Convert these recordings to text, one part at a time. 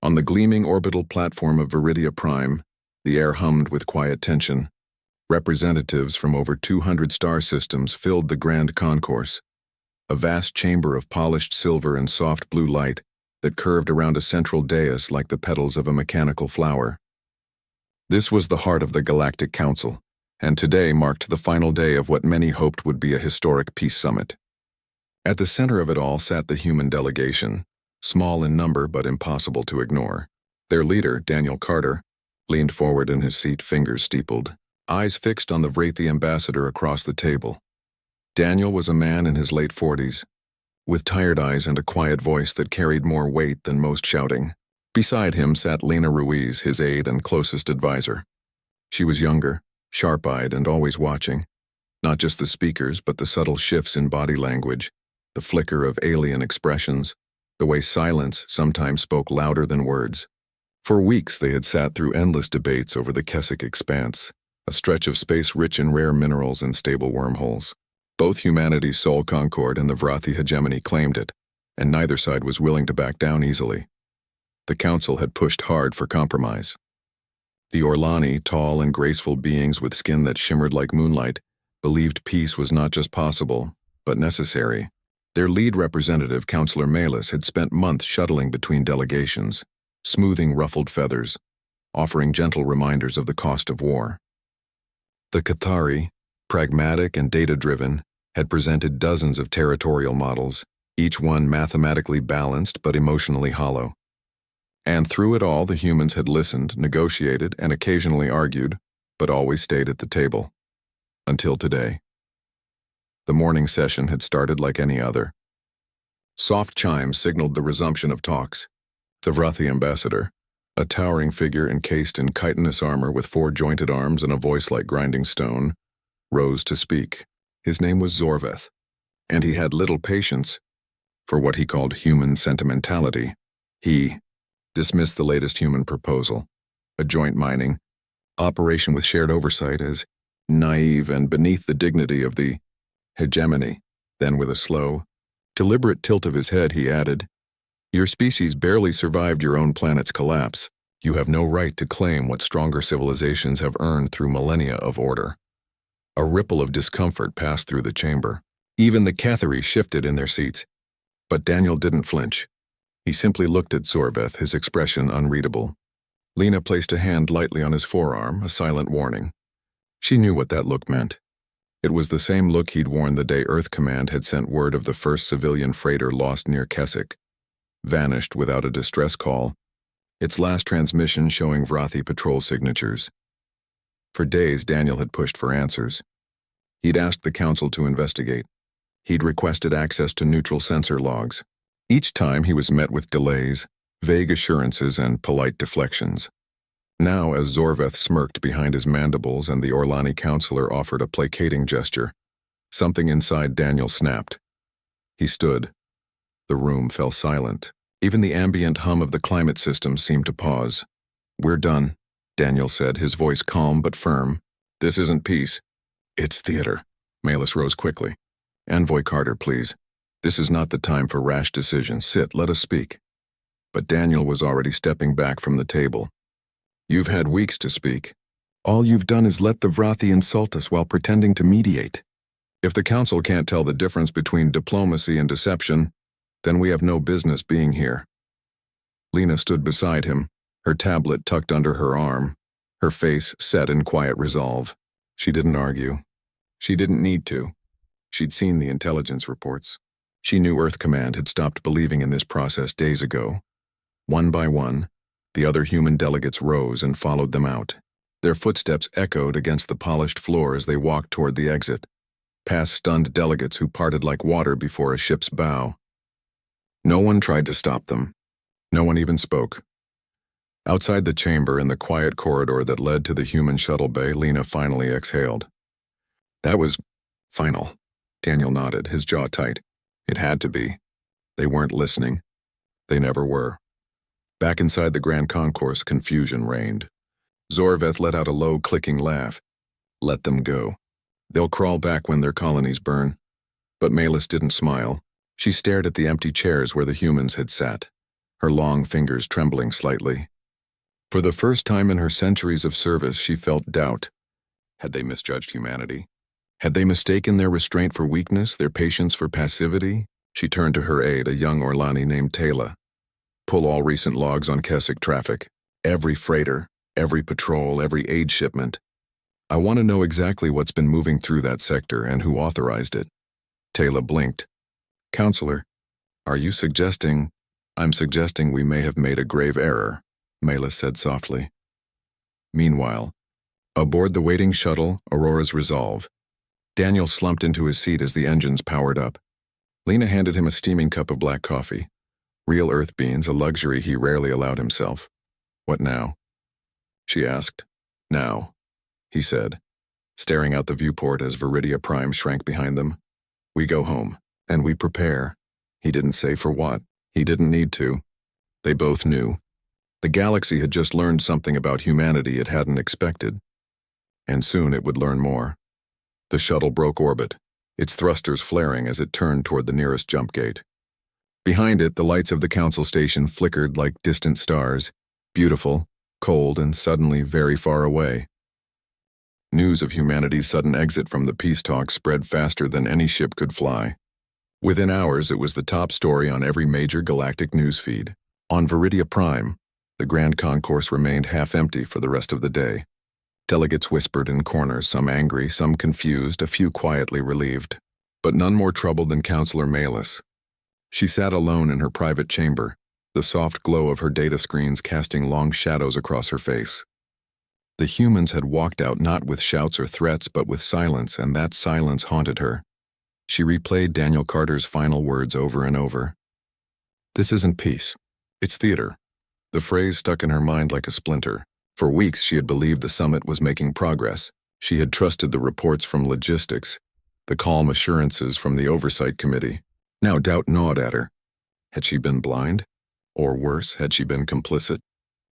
On the gleaming orbital platform of Viridia Prime, the air hummed with quiet tension. Representatives from over 200 star systems filled the grand concourse, a vast chamber of polished silver and soft blue light that curved around a central dais like the petals of a mechanical flower. This was the heart of the Galactic Council, and today marked the final day of what many hoped would be a historic peace summit. At the center of it all sat the human delegation, small in number but impossible to ignore. Their leader, Daniel Carter, leaned forward in his seat, fingers steepled, eyes fixed on the Vrathi ambassador across the table. Daniel was a man in his late 40s, with tired eyes and a quiet voice that carried more weight than most shouting. Beside him sat Lena Ruiz, his aide and closest advisor. She was younger, sharp-eyed and always watching, not just the speakers but the subtle shifts in body language, the flicker of alien expressions, the way silence sometimes spoke louder than words. For weeks they had sat through endless debates over the Keswick expanse, a stretch of space rich in rare minerals and stable wormholes. Both humanity's sole concord and the Vrathi hegemony claimed it, and neither side was willing to back down easily. The Council had pushed hard for compromise. The Orlani, tall and graceful beings with skin that shimmered like moonlight, believed peace was not just possible, but necessary. Their lead representative, Councillor Malus, had spent months shuttling between delegations, smoothing ruffled feathers, offering gentle reminders of the cost of war. The Cathari, pragmatic and data-driven, had presented dozens of territorial models, each one mathematically balanced but emotionally hollow. And through it all, the humans had listened, negotiated, and occasionally argued, but always stayed at the table. Until today. The morning session had started like any other. Soft chimes signaled the resumption of talks. The Vrathi ambassador, a towering figure encased in chitinous armor with 4 jointed arms and a voice like grinding stone, rose to speak. His name was Zorveth, and he had little patience for what he called human sentimentality. He dismissed the latest human proposal, a joint mining operation with shared oversight, as naive and beneath the dignity of the hegemony. Then with a slow, deliberate tilt of his head, he added, "Your species barely survived your own planet's collapse. You have no right to claim what stronger civilizations have earned through millennia of order." A ripple of discomfort passed through the chamber. Even the Cathari shifted in their seats. But Daniel didn't flinch. He simply looked at Zorveth, his expression unreadable. Lena placed a hand lightly on his forearm, a silent warning. She knew what that look meant. It was the same look he'd worn the day Earth Command had sent word of the first civilian freighter lost near Keswick, vanished without a distress call, its last transmission showing Vrathi patrol signatures. For days, Daniel had pushed for answers. He'd asked the Council to investigate. He'd requested access to neutral sensor logs. Each time he was met with delays, vague assurances, and polite deflections. Now, as Zorveth smirked behind his mandibles and the Orlani counselor offered a placating gesture, something inside Daniel snapped. He stood. The room fell silent. Even the ambient hum of the climate system seemed to pause. "We're done," Daniel said, his voice calm but firm. "This isn't peace. It's theater." Malus rose quickly. "Envoy Carter, please. This is not the time for rash decisions. Sit, let us speak." But Daniel was already stepping back from the table. "You've had weeks to speak. All you've done is let the Vrathi insult us while pretending to mediate. If the Council can't tell the difference between diplomacy and deception, then we have no business being here." Lena stood beside him, her tablet tucked under her arm, her face set in quiet resolve. She didn't argue. She didn't need to. She'd seen the intelligence reports. She knew Earth Command had stopped believing in this process days ago. One by one, the other human delegates rose and followed them out. Their footsteps echoed against the polished floor as they walked toward the exit, past stunned delegates who parted like water before a ship's bow. No one tried to stop them. No one even spoke. Outside the chamber, in the quiet corridor that led to the human shuttle bay, Lena finally exhaled. "That was final." Daniel nodded, his jaw tight. It had to be. They weren't listening. They never were. Back inside the grand concourse, confusion reigned. Zorveth let out a low, clicking laugh. "Let them go. They'll crawl back when their colonies burn." But Malus didn't smile. She stared at the empty chairs where the humans had sat. her long fingers trembling slightly. For the first time in her centuries of service, she felt doubt. Had they misjudged humanity? Had they mistaken their restraint for weakness, their patience for passivity? She turned to her aide, a young Orlani named Taylor. Pull all recent logs on Keswick traffic. Every freighter, every patrol, every aid shipment. I want to know exactly what's been moving through that sector and who authorized it. Taylor blinked. Counselor, are you suggesting? I'm suggesting we may have made a grave error, Mela said softly. Meanwhile, aboard the waiting shuttle, Aurora's Resolve, Daniel slumped into his seat as the engines powered up. Lena handed him a steaming cup of black coffee. Real earth beans, a luxury he rarely allowed himself. What now? She asked. Now, he said, staring out the viewport as Viridia Prime shrank behind them. We go home, and we prepare. He didn't say for what. He didn't need to. They both knew. The galaxy had just learned something about humanity it hadn't expected. And soon it would learn more. The shuttle broke orbit, its thrusters flaring as it turned toward the nearest jump gate. Behind it, the lights of the council station flickered like distant stars, beautiful, cold, and suddenly very far away. News of humanity's sudden exit from the peace talks spread faster than any ship could fly. Within hours, it was the top story on every major galactic news feed. On Viridia Prime, the Grand Concourse remained half empty for the rest of the day. Delegates whispered in corners, some angry, some confused, a few quietly relieved, but none more troubled than Counselor Malus. She sat alone in her private chamber, the soft glow of her data screens casting long shadows across her face. The humans had walked out not with shouts or threats, but with silence, and that silence haunted her. She replayed Daniel Carter's final words over and over. This isn't peace. It's theater. The phrase stuck in her mind like a splinter. For weeks she had believed the summit was making progress. She had trusted the reports from logistics, the calm assurances from the oversight committee. Now doubt gnawed at her. Had she been blind? Or worse, had she been complicit?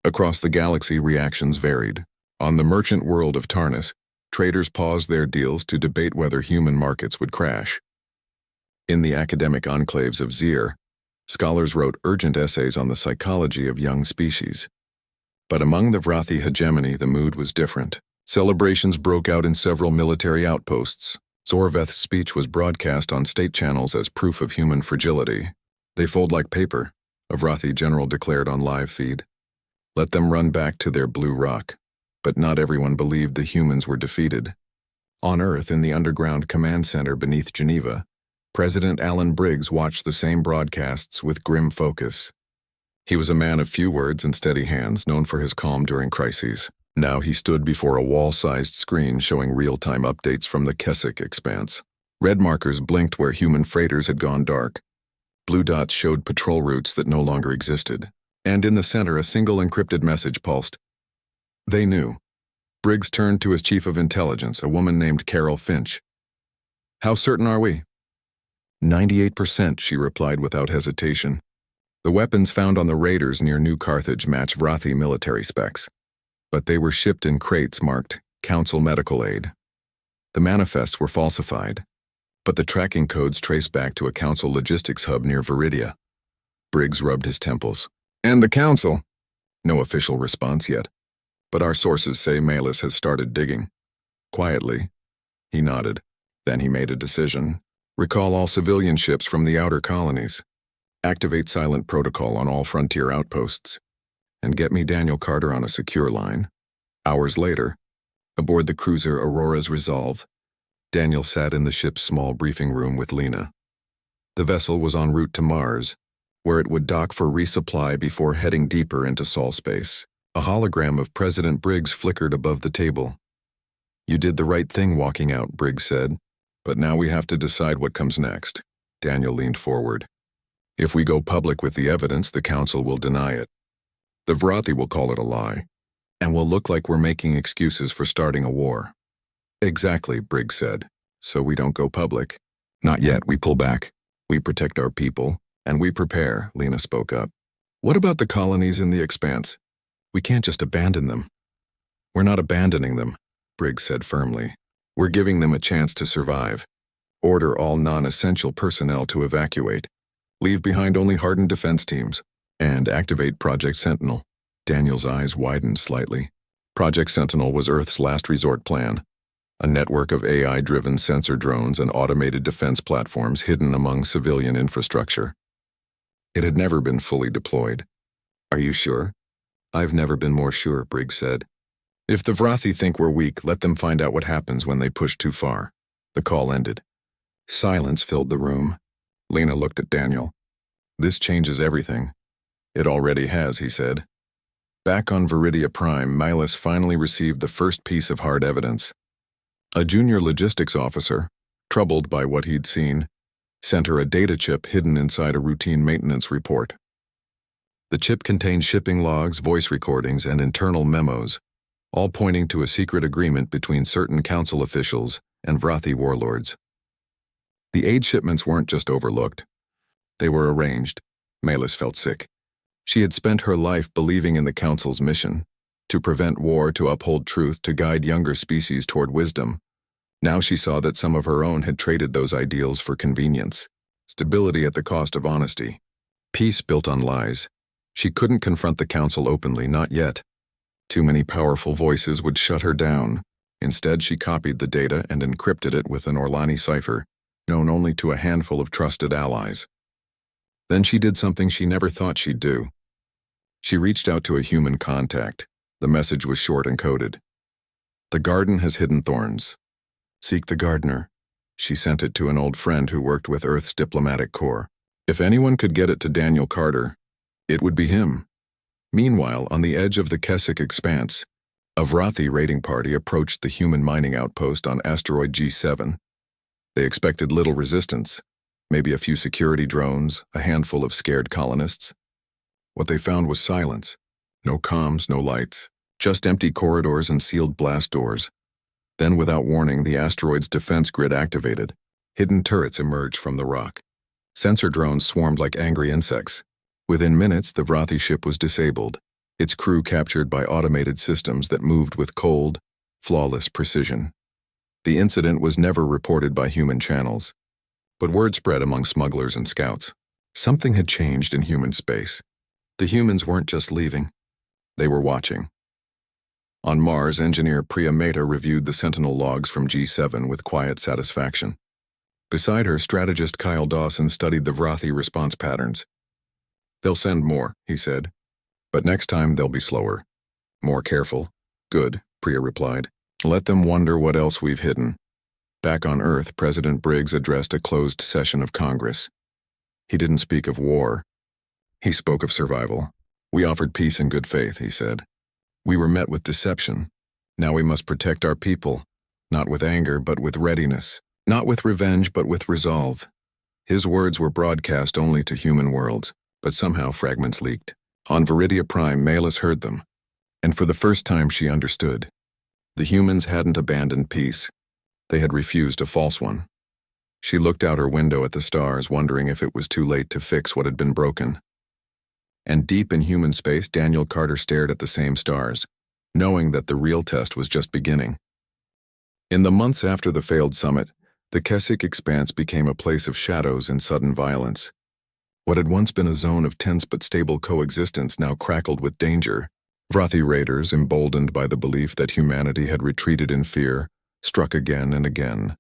Across the galaxy, reactions varied. On the merchant world of Tarnus, traders paused their deals to debate whether human markets would crash. In the academic enclaves of Zir, scholars wrote urgent essays on the psychology of young species. But among the Vrathi hegemony, the mood was different. Celebrations broke out in several military outposts. Zorveth's speech was broadcast on state channels as proof of human fragility. They fold like paper, a Vrathi general declared on live feed. Let them run back to their blue rock. But not everyone believed the humans were defeated. On Earth, in the underground command center beneath Geneva, President Alan Briggs watched the same broadcasts with grim focus. He was a man of few words and steady hands, known for his calm during crises. Now he stood before a wall-sized screen showing real-time updates from the Keswick expanse. Red markers blinked where human freighters had gone dark. Blue dots showed patrol routes that no longer existed. And in the center, a single encrypted message pulsed. They knew. Briggs turned to his chief of intelligence, a woman named Carol Finch. How certain are we? 98%, she replied without hesitation. The weapons found on the raiders near New Carthage match Vrathi military specs, but they were shipped in crates marked Council Medical Aid. The manifests were falsified, but the tracking codes trace back to a Council logistics hub near Viridia. Briggs rubbed his temples. And the Council? No official response yet, but our sources say Malus has started digging. Quietly, he nodded. Then he made a decision. Recall all civilian ships from the outer colonies. Activate silent protocol on all frontier outposts. And get me Daniel Carter on a secure line. Hours later, aboard the cruiser Aurora's Resolve, Daniel sat in the ship's small briefing room with Lena. The vessel was en route to Mars, where it would dock for resupply before heading deeper into Sol space. A hologram of President Briggs flickered above the table. You did the right thing walking out, Briggs said. But now we have to decide what comes next. Daniel leaned forward. If we go public with the evidence, the Council will deny it. The Vrathi will call it a lie, and will look like we're making excuses for starting a war. Exactly, Briggs said. So we don't go public. Not yet, we pull back. We protect our people, and we prepare, Lena spoke up. What about the colonies in the expanse? We can't just abandon them. We're not abandoning them, Briggs said firmly. We're giving them a chance to survive. Order all non-essential personnel to evacuate. Leave behind only hardened defense teams. And activate Project Sentinel. Daniel's eyes widened slightly. Project Sentinel was Earth's last resort plan, a network of AI-driven sensor drones and automated defense platforms hidden among civilian infrastructure. It had never been fully deployed. Are you sure? I've never been more sure, Briggs said. If the Vrathi think we're weak, let them find out what happens when they push too far. The call ended. Silence filled the room. Lena looked at Daniel. This changes everything. It already has, he said. Back on Viridia Prime, Milas finally received the first piece of hard evidence. A junior logistics officer, troubled by what he'd seen, sent her a data chip hidden inside a routine maintenance report. The chip contained shipping logs, voice recordings, and internal memos, all pointing to a secret agreement between certain council officials and Vrathi warlords. The aid shipments weren't just overlooked. They were arranged. Milas felt sick. She had spent her life believing in the council's mission, to prevent war, to uphold truth, to guide younger species toward wisdom. Now she saw that some of her own had traded those ideals for convenience, stability at the cost of honesty, peace built on lies. She couldn't confront the council openly, not yet. Too many powerful voices would shut her down. Instead, she copied the data and encrypted it with an Orlani cipher, known only to a handful of trusted allies. Then she did something she never thought she'd do. She reached out to a human contact. The message was short and coded. The garden has hidden thorns. Seek the gardener. She sent it to an old friend who worked with Earth's diplomatic corps. If anyone could get it to Daniel Carter, it would be him. Meanwhile, on the edge of the Keswick expanse, a Vrathi raiding party approached the human mining outpost on asteroid G7. They expected little resistance, maybe a few security drones, a handful of scared colonists. What they found was silence. No comms, no lights, just empty corridors and sealed blast doors. Then, without warning, the asteroid's defense grid activated. Hidden turrets emerged from the rock. Sensor drones swarmed like angry insects. Within minutes, the Vrathi ship was disabled, its crew captured by automated systems that moved with cold, flawless precision. The incident was never reported by human channels, but word spread among smugglers and scouts. Something had changed in human space. The humans weren't just leaving. They were watching. On Mars, engineer Priya Mehta reviewed the Sentinel logs from G7 with quiet satisfaction. Beside her, strategist Kyle Dawson studied the Vrathi response patterns. They'll send more, he said. But next time they'll be slower. More careful. Good, Priya replied. Let them wonder what else we've hidden. Back on Earth, President Briggs addressed a closed session of Congress. He didn't speak of war. He spoke of survival. We offered peace in good faith, he said. We were met with deception. Now we must protect our people, not with anger, but with readiness. Not with revenge, but with resolve. His words were broadcast only to human worlds, but somehow fragments leaked. On Viridia Prime, Milas heard them, and for the first time she understood. The humans hadn't abandoned peace. They had refused a false one. She looked out her window at the stars, wondering if it was too late to fix what had been broken. And deep in human space, Daniel Carter stared at the same stars, knowing that the real test was just beginning. In the months after the failed summit, the Keswick expanse became a place of shadows and sudden violence. What had once been a zone of tense but stable coexistence now crackled with danger. Vrathi raiders, emboldened by the belief that humanity had retreated in fear, struck again and again.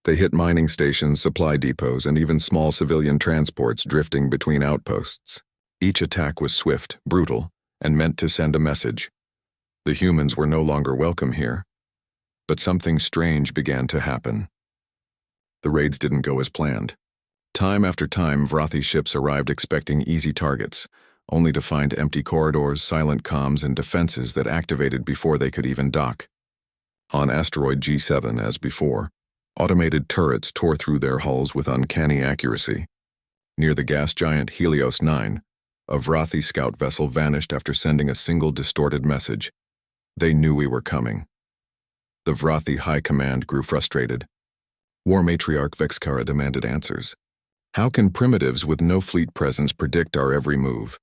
They hit mining stations, supply depots, and even small civilian transports drifting between outposts. Each attack was swift, brutal, and meant to send a message. The humans were no longer welcome here. But something strange began to happen. The raids didn't go as planned. Time after time, Vrathi ships arrived expecting easy targets, only to find empty corridors, silent comms, and defenses that activated before they could even dock. On asteroid G7, as before, automated turrets tore through their hulls with uncanny accuracy. Near the gas giant Helios 9, a Vrathi scout vessel vanished after sending a single distorted message. They knew we were coming. The Vrathi High Command grew frustrated. War Matriarch Vexkara demanded answers. How can primitives with no fleet presence predict our every move?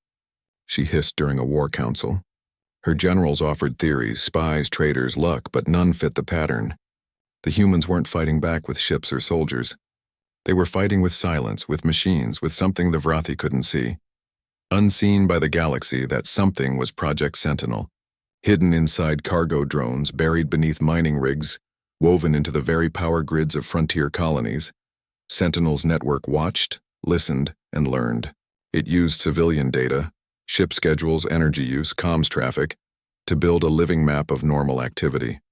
She hissed during a war council. Her generals offered theories, spies, traders, luck, but none fit the pattern. The humans weren't fighting back with ships or soldiers. They were fighting with silence, with machines, with something the Vrathi couldn't see. Unseen by the galaxy, that something was Project Sentinel, hidden inside cargo drones, buried beneath mining rigs, woven into the very power grids of frontier colonies. Sentinel's network watched, listened, and learned. It used civilian data, ship schedules, energy use, comms traffic, to build a living map of normal activity.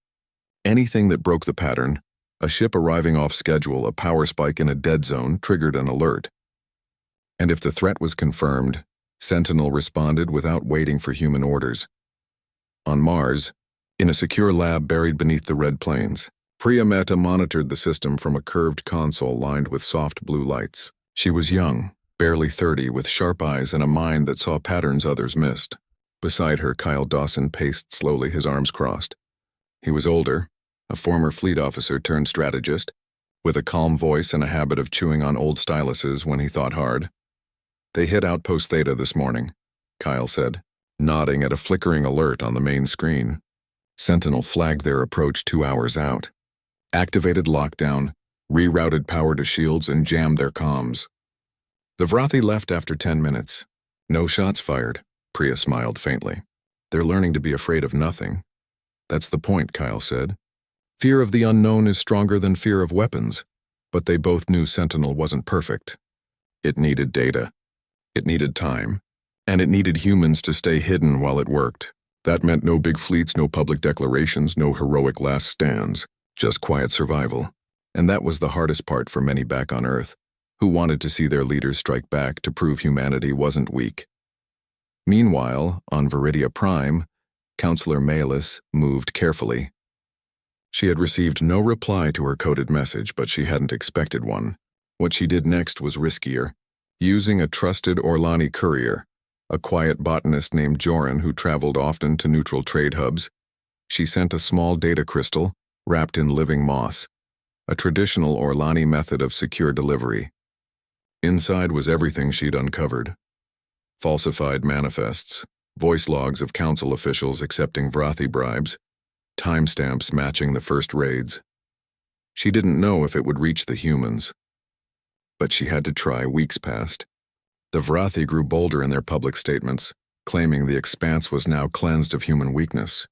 Anything that broke the pattern, a ship arriving off schedule, a power spike in a dead zone, triggered an alert. And if the threat was confirmed, Sentinel responded without waiting for human orders. On Mars, in a secure lab buried beneath the Red Plains, Priya Mehta monitored the system from a curved console lined with soft blue lights. She was young, barely 30, with sharp eyes and a mind that saw patterns others missed. Beside her, Kyle Dawson paced slowly, his arms crossed. He was older, a former fleet officer turned strategist, with a calm voice and a habit of chewing on old styluses when he thought hard. "They hit Outpost Theta this morning," Kyle said, nodding at a flickering alert on the main screen. Sentinel flagged their approach 2 hours out, activated lockdown, rerouted power to shields, and jammed their comms. The Vrathi left after 10 minutes. "No shots fired," Priya smiled faintly. "They're learning to be afraid of nothing." "That's the point," Kyle said. "Fear of the unknown is stronger than fear of weapons." But they both knew Sentinel wasn't perfect. It needed data. It needed time. And it needed humans to stay hidden while it worked. That meant no big fleets, no public declarations, no heroic last stands, just quiet survival. And that was the hardest part for many back on Earth, who wanted to see their leaders strike back to prove humanity wasn't weak. Meanwhile, on Viridia Prime, Counselor Maelys moved carefully. She had received no reply to her coded message, but she hadn't expected one. What she did next was riskier. Using a trusted Orlani courier, a quiet botanist named Joran who traveled often to neutral trade hubs, she sent a small data crystal wrapped in living moss, a traditional Orlani method of secure delivery. Inside was everything she'd uncovered. Falsified manifests, voice logs of council officials accepting Vrathi bribes, timestamps matching the first raids. She didn't know if it would reach the humans. But she had to try. Weeks passed. The Vrathi grew bolder in their public statements, claiming the expanse was now cleansed of human weakness.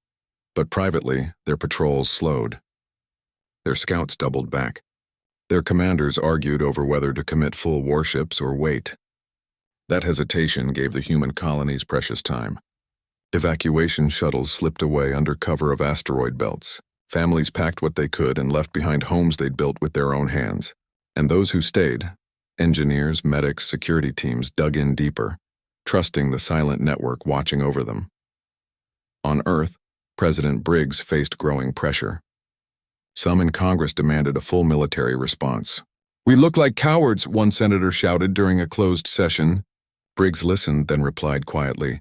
But privately, their patrols slowed. Their scouts doubled back. Their commanders argued over whether to commit full warships or wait. That hesitation gave the human colonies precious time. Evacuation shuttles slipped away under cover of asteroid belts. Families packed what they could and left behind homes they'd built with their own hands. And those who stayed, engineers, medics, security teams, dug in deeper, trusting the silent network watching over them. On Earth, President Briggs faced growing pressure. Some in Congress demanded a full military response. "We look like cowards," one senator shouted during a closed session. Briggs listened, then replied quietly,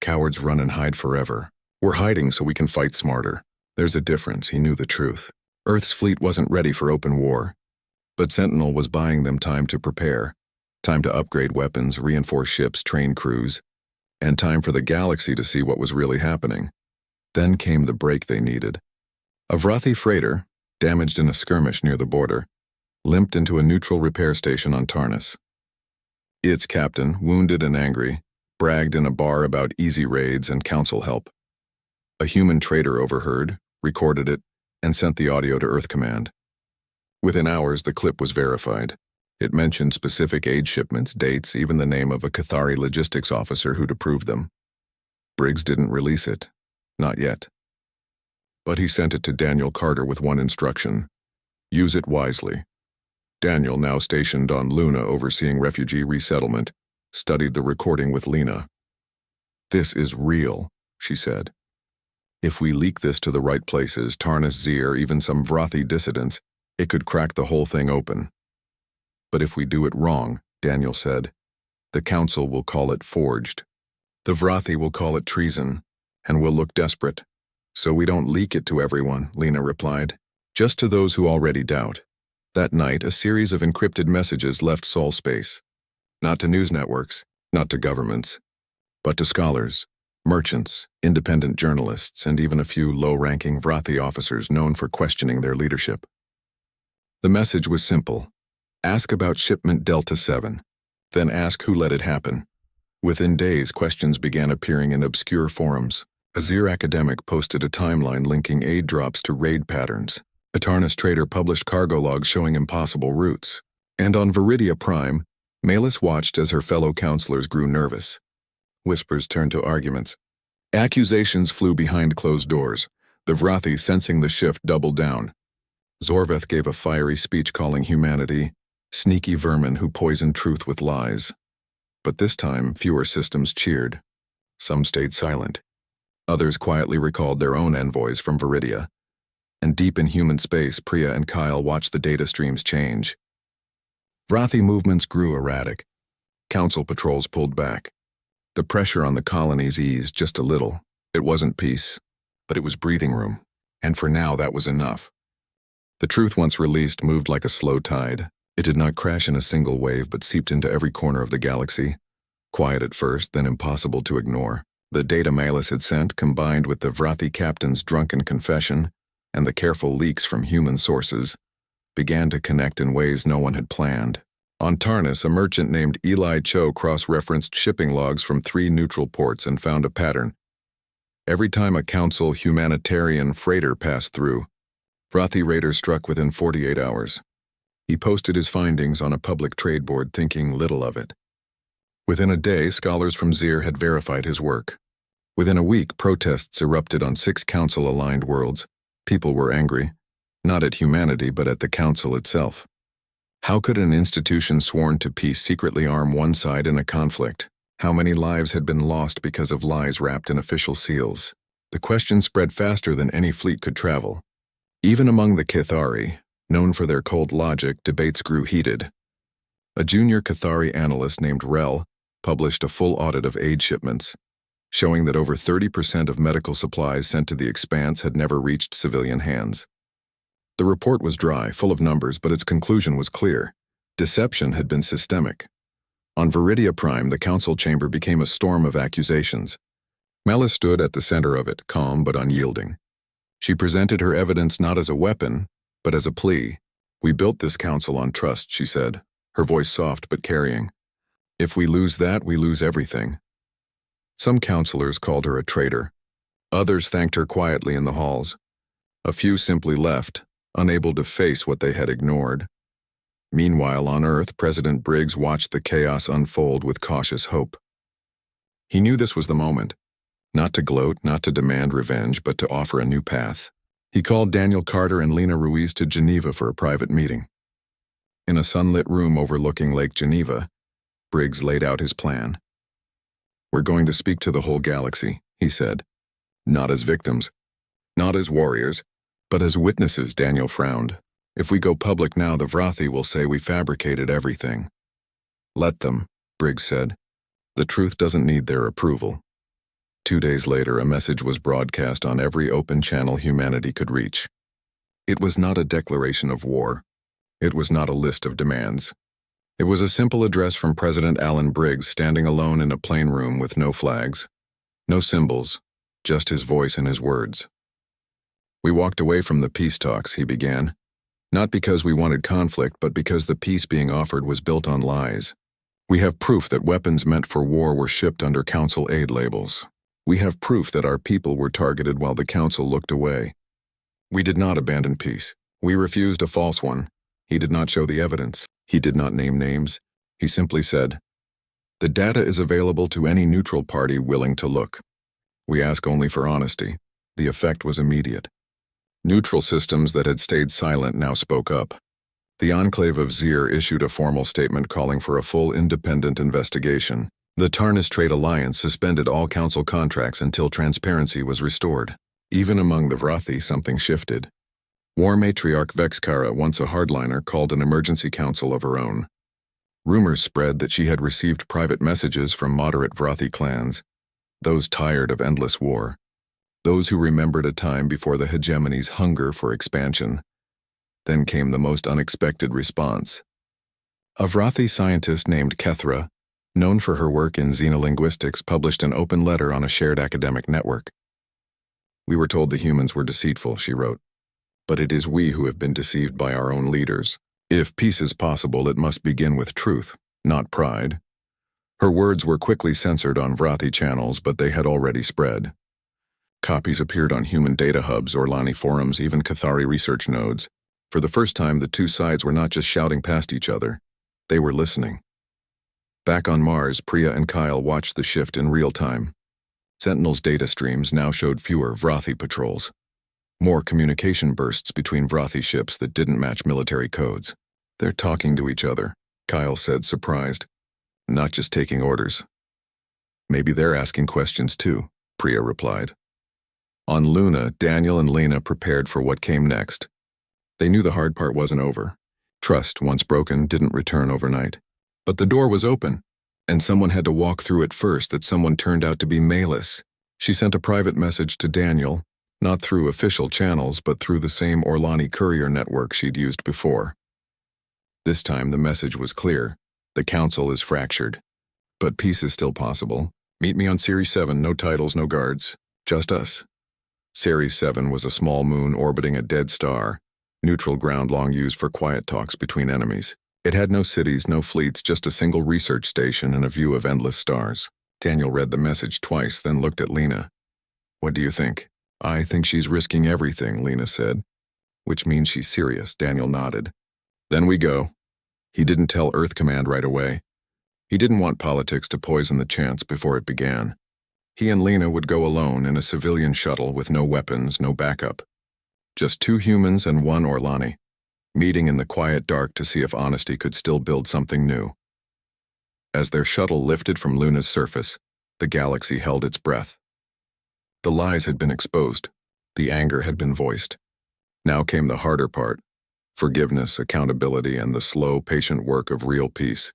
"Cowards run and hide forever. We're hiding so we can fight smarter." There's a difference. He knew the truth. Earth's fleet wasn't ready for open war. But Sentinel was buying them time to prepare, time to upgrade weapons, reinforce ships, train crews, and time for the galaxy to see what was really happening. Then came the break they needed. A Vrathi freighter, damaged in a skirmish near the border, limped into a neutral repair station on Tarnus. Its captain, wounded and angry, bragged in a bar about easy raids and council help. A human trader overheard, recorded it, and sent the audio to Earth Command. Within hours, the clip was verified. It mentioned specific aid shipments, dates, even the name of a Cathari logistics officer who'd approved them. Briggs didn't release it. Not yet. But he sent it to Daniel Carter with one instruction: use it wisely. Daniel, now stationed on Luna overseeing refugee resettlement, studied the recording with Lena. "This is real," she said. "If we leak this to the right places, Tarnus, Zir, even some Vrathi dissidents, it could crack the whole thing open. But if we do it wrong," Daniel said, "the council will call it forged. The Vrathi will call it treason, and we'll look desperate. So we don't leak it to everyone," Lena replied, "just to those who already doubt." That night, a series of encrypted messages left Sol Space. Not to news networks, not to governments, but to scholars, merchants, independent journalists, and even a few low-ranking Vrathi officers known for questioning their leadership. The message was simple. Ask about shipment Delta 7, then ask who let it happen. Within days, questions began appearing in obscure forums. A Zir academic posted a timeline linking aid drops to raid patterns. A Tarnis trader published cargo logs showing impossible routes. And on Viridia Prime, Malus watched as her fellow counselors grew nervous. Whispers turned to arguments. Accusations flew behind closed doors. The Vrathi, sensing the shift, doubled down. Zorveth gave a fiery speech calling humanity sneaky vermin who poison truth with lies. But this time, fewer systems cheered. Some stayed silent. Others quietly recalled their own envoys from Viridia. And deep in human space, Priya and Kyle watched the data streams change. Vrathi movements grew erratic. Council patrols pulled back. The pressure on the colonies eased just a little. It wasn't peace, but it was breathing room. And for now, that was enough. The truth, once released, moved like a slow tide. It did not crash in a single wave, but seeped into every corner of the galaxy. Quiet at first, then impossible to ignore. The data Malus had sent, combined with the Vrathi captain's drunken confession and the careful leaks from human sources, began to connect in ways no one had planned. On Tarnis, a merchant named Eli Cho cross-referenced shipping logs from 3 neutral ports and found a pattern. Every time a Council humanitarian freighter passed through, Vrathi raiders struck within 48 hours. He posted his findings on a public trade board, thinking little of it. Within a day, scholars from Zir had verified his work. Within a week, protests erupted on 6 Council-aligned worlds. People were angry, not at humanity, but at the Council itself. How could an institution sworn to peace secretly arm one side in a conflict? How many lives had been lost because of lies wrapped in official seals? The question spread faster than any fleet could travel. Even among the Cathari, known for their cold logic, debates grew heated. A junior Cathari analyst named Rel published a full audit of aid shipments, showing that over 30% of medical supplies sent to the Expanse had never reached civilian hands. The report was dry, full of numbers, but its conclusion was clear. Deception had been systemic. On Viridia Prime, the council chamber became a storm of accusations. Malus stood at the center of it, calm but unyielding. She presented her evidence not as a weapon, but as a plea. "We built this council on trust," she said, her voice soft but carrying. "If we lose that, we lose everything." Some counselors called her a traitor. Others thanked her quietly in the halls. A few simply left, unable to face what they had ignored. Meanwhile, on Earth, President Briggs watched the chaos unfold with cautious hope. He knew this was the moment. Not to gloat, not to demand revenge, but to offer a new path. He called Daniel Carter and Lena Ruiz to Geneva for a private meeting. In a sunlit room overlooking Lake Geneva, Briggs laid out his plan. "We're going to speak to the whole galaxy," he said. "Not as victims, not as warriors, but as witnesses," Daniel frowned. "If we go public now, the Vrathi will say we fabricated everything." "Let them," Briggs said. "The truth doesn't need their approval." 2 days later, a message was broadcast on every open channel humanity could reach. It was not a declaration of war. It was not a list of demands. It was a simple address from President Alan Briggs, standing alone in a plain room with no flags, no symbols, just his voice and his words. "We walked away from the peace talks," he began, "not because we wanted conflict, but because the peace being offered was built on lies. We have proof that weapons meant for war were shipped under Council aid labels. We have proof that our people were targeted while the Council looked away. We did not abandon peace. We refused a false one." He did not show the evidence. He did not name names. He simply said, "The data is available to any neutral party willing to look. We ask only for honesty." The effect was immediate. Neutral systems that had stayed silent now spoke up. The Enclave of Zir issued a formal statement calling for a full independent investigation. The Tarnis Trade Alliance suspended all council contracts until transparency was restored. Even among the Vrathi, something shifted. War matriarch Vexkara, once a hardliner, called an emergency council of her own. Rumors spread that she had received private messages from moderate Vrathi clans, those tired of endless war, those who remembered a time before the hegemony's hunger for expansion. Then came the most unexpected response. A Vrathi scientist named Kethra, known for her work in xenolinguistics, published an open letter on a shared academic network. "We were told the humans were deceitful," she wrote. "But it is we who have been deceived by our own leaders. If peace is possible, it must begin with truth, not pride." Her words were quickly censored on Vrathi channels, but they had already spread. Copies appeared on human data hubs, Orlani forums, even Cathari research nodes. For the first time, the two sides were not just shouting past each other. They were listening. Back on Mars, Priya and Kyle watched the shift in real time. Sentinel's data streams now showed fewer Vrathi patrols. More communication bursts between Vrathi ships that didn't match military codes. They're talking to each other, Kyle said, surprised. Not just taking orders. Maybe they're asking questions too, Priya replied. On Luna, Daniel and Lena prepared for what came next. They knew the hard part wasn't over. Trust, once broken, didn't return overnight. But the door was open, and someone had to walk through it first. That someone turned out to be Melis. She sent a private message to Daniel, not through official channels, but through the same Orlani courier network she'd used before. This time the message was clear. The council is fractured. But peace is still possible. Meet me on Series 7, no titles, no guards. Just us. Series 7 was a small moon orbiting a dead star, neutral ground long used for quiet talks between enemies. It had no cities, no fleets, just a single research station and a view of endless stars. Daniel read the message twice, then looked at Lena. What do you think? I think she's risking everything, Lena said. Which means she's serious, Daniel nodded. Then we go. He didn't tell Earth Command right away. He didn't want politics to poison the chance before it began. He and Lena would go alone in a civilian shuttle with no weapons, no backup. Just two humans and one Orlani, meeting in the quiet dark to see if honesty could still build something new. As their shuttle lifted from Luna's surface, the galaxy held its breath. The lies had been exposed. The anger had been voiced. Now came the harder part: forgiveness, accountability, and the slow, patient work of real peace.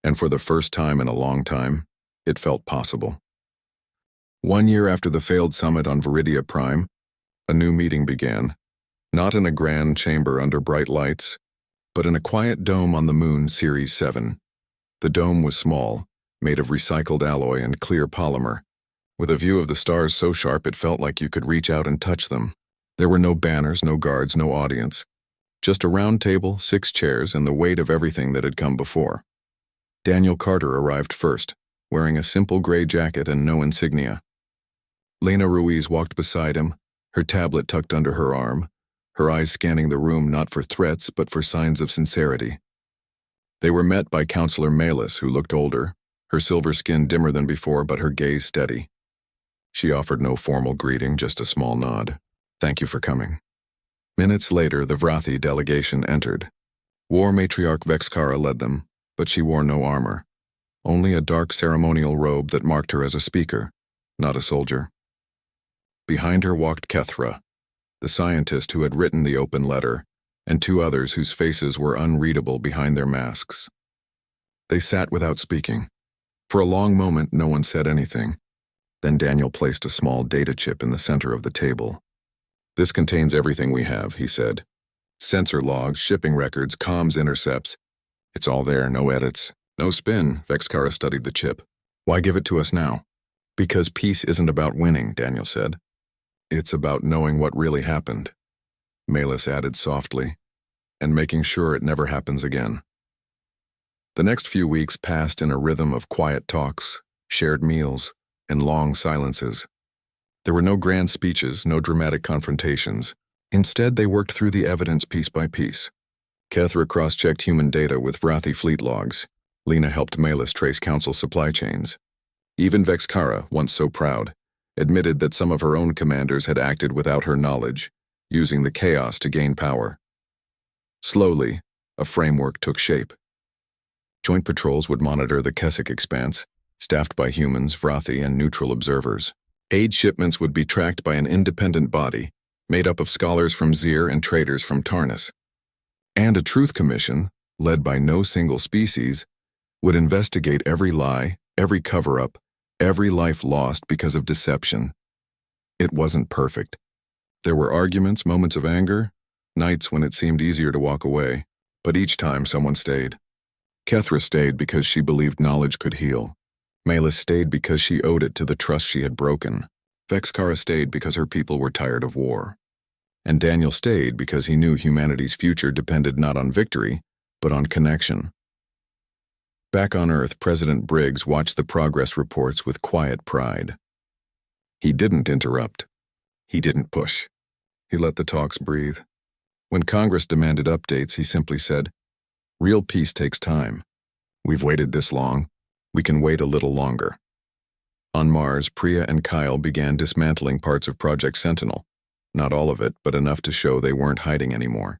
And for the first time in a long time, it felt possible. 1 year after the failed summit on Viridia Prime, a new meeting began, not in a grand chamber under bright lights, but in a quiet dome on the moon, Series 7. The dome was small, made of recycled alloy and clear polymer, with a view of the stars so sharp it felt like you could reach out and touch them. There were no banners, no guards, no audience. Just a round table, 6 chairs, and the weight of everything that had come before. Daniel Carter arrived first, wearing a simple gray jacket and no insignia. Lena Ruiz walked beside him, her tablet tucked under her arm, her eyes scanning the room not for threats but for signs of sincerity. They were met by Counselor Melis, who looked older, her silver skin dimmer than before but her gaze steady. She offered no formal greeting, just a small nod. Thank you for coming. Minutes later, the Vrathi delegation entered. War Matriarch Vexkara led them, but she wore no armor, only a dark ceremonial robe that marked her as a speaker, not a soldier. Behind her walked Kethra, the scientist who had written the open letter, and 2 others whose faces were unreadable behind their masks. They sat without speaking. For a long moment, no one said anything. Then Daniel placed a small data chip in the center of the table. This contains everything we have, he said. Sensor logs, shipping records, comms intercepts. It's all there, no edits. No spin, Vexkara studied the chip. Why give it to us now? Because peace isn't about winning, Daniel said. It's about knowing what really happened, Melis added softly, and making sure it never happens again. The next few weeks passed in a rhythm of quiet talks, shared meals, and long silences. There were no grand speeches, no dramatic confrontations. Instead, they worked through the evidence piece by piece. Kethra cross-checked human data with Vrathi fleet logs. Lena helped Melis trace council supply chains. Even Vexkara, once so proud, admitted that some of her own commanders had acted without her knowledge, using the chaos to gain power. Slowly, a framework took shape. Joint patrols would monitor the Keswick expanse, staffed by humans, Vrathi, and neutral observers. Aid shipments would be tracked by an independent body, made up of scholars from Zir and traders from Tarnus. And a truth commission, led by no single species, would investigate every lie, every cover-up, every life lost because of deception. It wasn't perfect. There were arguments, moments of anger, nights when it seemed easier to walk away, but each time someone stayed. Kethra stayed because she believed knowledge could heal. Melis stayed because she owed it to the trust she had broken. Vexkara stayed because her people were tired of war. And Daniel stayed because he knew humanity's future depended not on victory, but on connection. Back on Earth, President Briggs watched the progress reports with quiet pride. He didn't interrupt. He didn't push. He let the talks breathe. When Congress demanded updates, he simply said, "Real peace takes time. We've waited this long. We can wait a little longer." On Mars, Priya and Kyle began dismantling parts of Project Sentinel. Not all of it, but enough to show they weren't hiding anymore.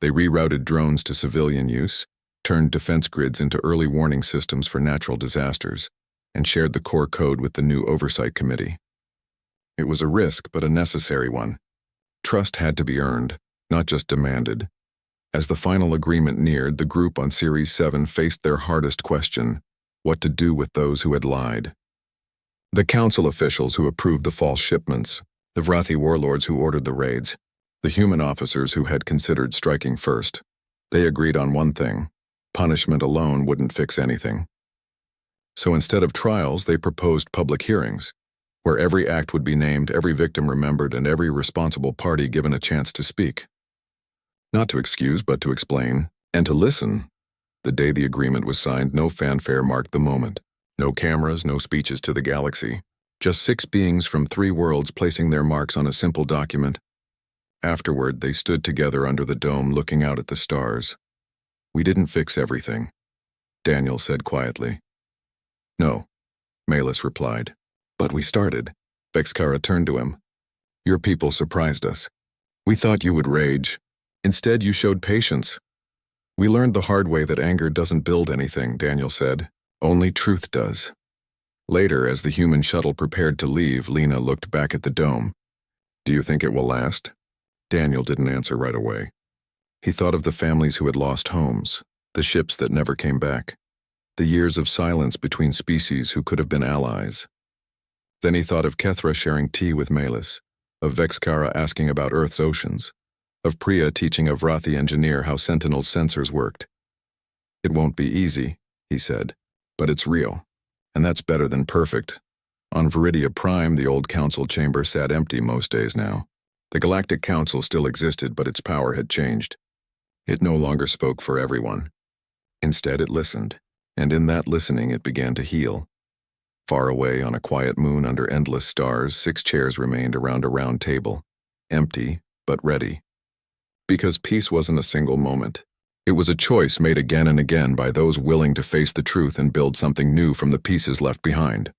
They rerouted drones to civilian use, turned defense grids into early warning systems for natural disasters, and shared the core code with the new Oversight Committee. It was a risk, but a necessary one. Trust had to be earned, not just demanded. As the final agreement neared, the group on Series 7 faced their hardest question: what to do with those who had lied. The council officials who approved the false shipments, the Vrathi warlords who ordered the raids, the human officers who had considered striking first, they agreed on one thing: punishment alone wouldn't fix anything. So instead of trials, they proposed public hearings, where every act would be named, every victim remembered, and every responsible party given a chance to speak. Not to excuse, but to explain, and to listen. The day the agreement was signed, no fanfare marked the moment. No cameras, no speeches to the galaxy. Just 6 beings from 3 worlds placing their marks on a simple document. Afterward, they stood together under the dome looking out at the stars. "We didn't fix everything," Daniel said quietly. "No," Malus replied. "But we started." Vexkara turned to him. "Your people surprised us. We thought you would rage. Instead, you showed patience." "We learned the hard way that anger doesn't build anything," Daniel said. "Only truth does." Later, as the human shuttle prepared to leave, Lena looked back at the dome. "Do you think it will last?" Daniel didn't answer right away. He thought of the families who had lost homes, the ships that never came back, the years of silence between species who could have been allies. Then he thought of Kethra sharing tea with Malus, of Vexkara asking about Earth's oceans, of Priya teaching a Vrathi engineer how Sentinel's sensors worked. "It won't be easy," he said, "but it's real, and that's better than perfect." On Viridia Prime, the old council chamber sat empty most days now. The Galactic Council still existed, but its power had changed. It no longer spoke for everyone. Instead, it listened, and in that listening it began to heal. Far away on a quiet moon under endless stars, 6 chairs remained around a round table, empty but ready. Because peace wasn't a single moment. It was a choice made again and again by those willing to face the truth and build something new from the pieces left behind.